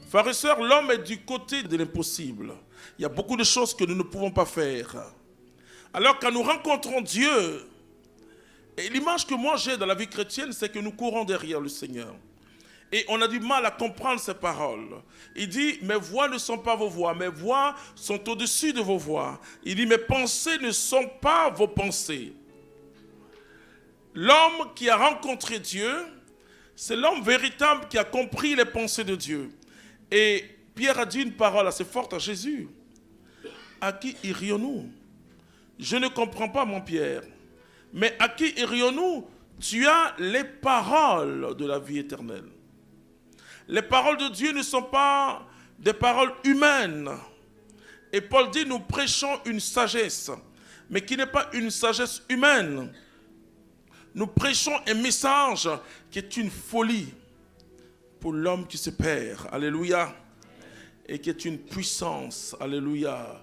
Frères et sœurs, l'homme est du côté de l'impossible. Il y a beaucoup de choses que nous ne pouvons pas faire. Alors quand nous rencontrons Dieu, et l'image que moi j'ai dans la vie chrétienne, c'est que nous courons derrière le Seigneur. Et on a du mal à comprendre ces paroles. Il dit, mes voix ne sont pas vos voix, mes voix sont au-dessus de vos voix. Il dit, mes pensées ne sont pas vos pensées. L'homme qui a rencontré Dieu, c'est l'homme véritable qui a compris les pensées de Dieu. Et Pierre a dit une parole assez forte à Jésus. À qui irions-nous? Je ne comprends pas, mon Pierre. Mais à qui irions-nous? Tu as les paroles de la vie éternelle. Les paroles de Dieu ne sont pas des paroles humaines. Et Paul dit, nous prêchons une sagesse, mais qui n'est pas une sagesse humaine. Nous prêchons un message qui est une folie pour l'homme qui se perd. Alléluia. Et qui est une puissance. Alléluia.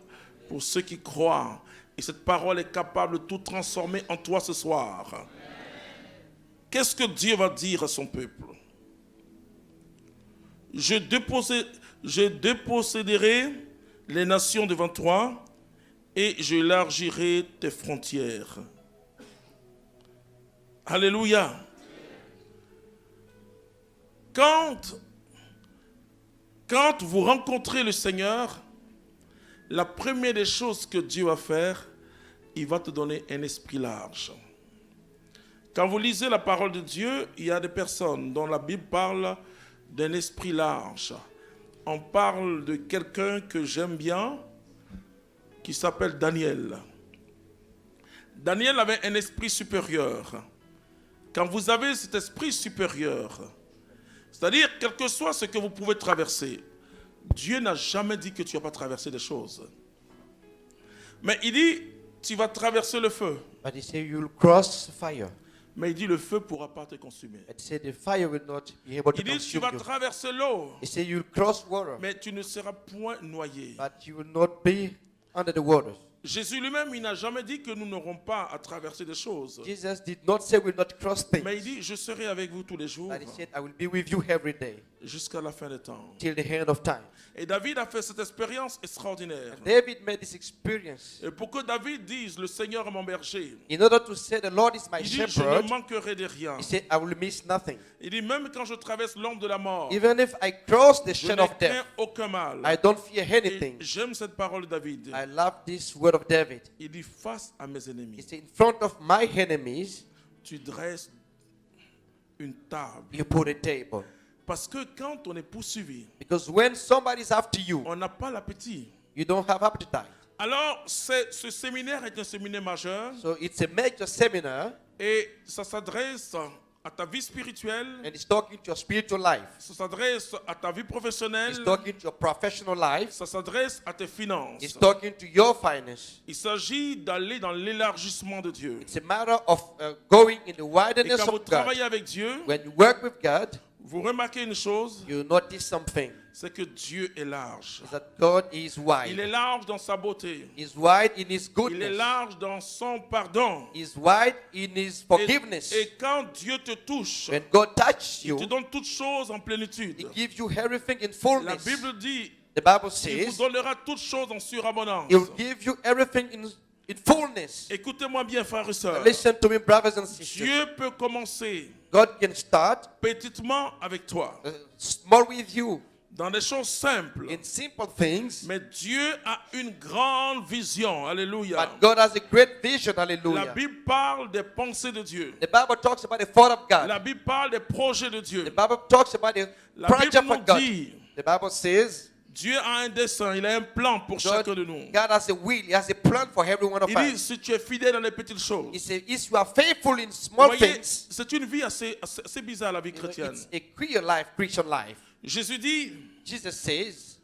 Pour ceux qui croient. Et cette parole est capable de tout transformer en toi ce soir. Qu'est-ce que Dieu va dire à son peuple? Je déposséderai les nations devant toi et j'élargirai tes frontières. Alléluia. Quand vous rencontrez le Seigneur, la première des choses que Dieu va faire, il va te donner un esprit large. Quand vous lisez la parole de Dieu, il y a des personnes dont la Bible parle d'un esprit large. On parle de quelqu'un que j'aime bien, qui s'appelle Daniel. Daniel avait un esprit supérieur. Quand vous avez cet esprit supérieur, c'est-à-dire, quel que soit ce que vous pouvez traverser, Dieu n'a jamais dit que tu n'as pas traversé des choses. Mais il dit, tu vas traverser le feu. But he said you'll cross fire. Mais il dit, le feu ne pourra pas te consumer. He said the fire will not be able to Il dit, tu consume vas you. traverser l'eau, He said you'll cross water, mais tu ne seras point noyé. but you will not be under the waters. Jésus lui-même, il n'a jamais dit que nous n'aurons pas à traverser des choses. Jesus did not say we'll not cross things. Mais il dit, je serai avec vous tous les jours But he said, I will be with you every day jusqu'à la fin des temps. till the end of time. Et David a fait cette expérience extraordinaire. David made this experience. Et pour que David dise, le Seigneur est mon berger, In order to say the Lord is my il dit, je ne shepherd, manquerai de rien. he said, I will miss nothing. Il dit, même quand je traverse l'ombre de la mort, Even if I cross the je shadow n'ai of craint death, aucun mal. I don't fear Et anything. j'aime cette parole de David. I love this word of David. Il dit, face à mes He ennemis, said, in front of my enemies, tu dresses une table. you put a table. Parce que quand on est poursuivi, Because when somebody's after you, on n'a pas l'appétit. you don't have appetite. Alors, ce séminaire est un séminaire majeur So it's a major seminar, et ça s'adresse à ta vie spirituelle, and it's talking to your spiritual life. ça s'adresse à ta vie professionnelle, It's talking to your professional life. ça s'adresse à tes finances. It's talking to your finance. Il s'agit d'aller dans l'élargissement de Dieu. It's a matter of going in the Et wideness quand vous of God. travaillez avec Dieu, When you work with God, vous remarquez une chose, you notice something. c'est que Dieu est large. Is that God is Il est wide. large dans sa beauté. He's wide in His Il est goodness. large dans son pardon. He's wide in His forgiveness. Et quand Dieu te touche, When God touches il te you, donne toutes choses en plénitude. He gives you everything in La fullness. Bible dit, The Bible il vous says donnera toutes choses en surabondance. He'll give you everything in fullness. Écoutez-moi bien, frères et sœurs. Listen to me, brothers and sisters. Dieu peut commencer God can start petitement avec toi, small with you dans des choses simples. in simple things, Mais Dieu a une grande vision. Alléluia. but God has a great vision. La Hallelujah. Bible parle des pensées de Dieu. The Bible talks about the thought of God. La Bible parle des projets de Dieu. The Bible talks about the La project Bible of nous God. dit, The Bible says Dieu a un dessein, il a un plan pour chacun de nous. God has a will. He has a plan for every one of Il dit, us. si tu es fidèle dans les petites He choses. says, if you are faithful in Vous small voyez, things, c'est une vie assez bizarre, la vie chrétienne. it's a Christian life. Jésus dit, Jesus says,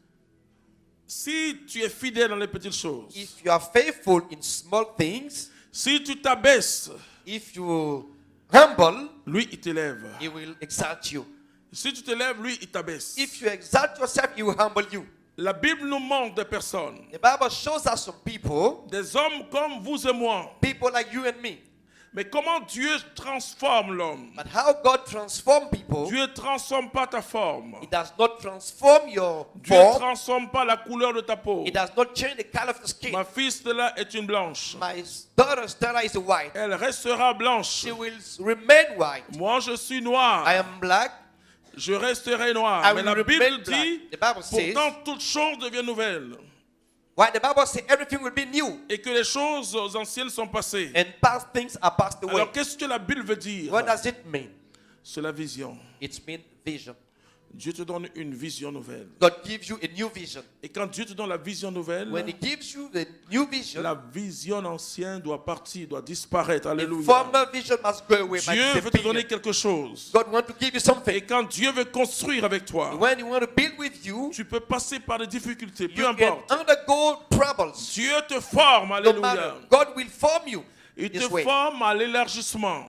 si tu es fidèle dans les petites choses, if you are faithful in small things, si tu t'abaisses, if you humble, lui, il t'élève. He will exalt you. Si tu t'élèves, lui, il t'abaisse. If you exalt yourself, He will humble you. La Bible nous montre des personnes, The Bible shows us some people, des hommes comme vous et moi, people like you and me. Mais comment Dieu transforme l'homme? But how God transforms people, Dieu ne transforme pas ta forme. He does not transform your Dieu ne form. transforme pas la couleur de ta peau. He does not change the color of the skin. Ma fille Stella est une blanche. My daughter Stella is white. Elle restera blanche. She will remain white. Moi, je suis noir. I am black. Je resterai noir. I Mais will la remain Bible black. dit, The Bible says, pourtant, toutes choses deviennent nouvelles. why the Bible says everything will be new Et que les choses anciennes sont passées. and past things are passed away. Alors, qu'est-ce que la Bible veut dire? What does it mean? C'est la vision. It means vision. Dieu te donne une vision nouvelle. God gives you a new vision. Et quand Dieu te donne la vision nouvelle, When He gives you the new vision, la vision ancienne doit partir, doit disparaître. the Alléluia. former vision must go away. Dieu veut te donner quelque chose. God wants to give you something. Et quand Dieu veut construire avec toi, When He wants to build with you, tu peux passer par des difficultés, peu you importe. can undergo troubles. Dieu te forme, No alléluia. matter, God will form you Il te this way. forme à l'élargissement.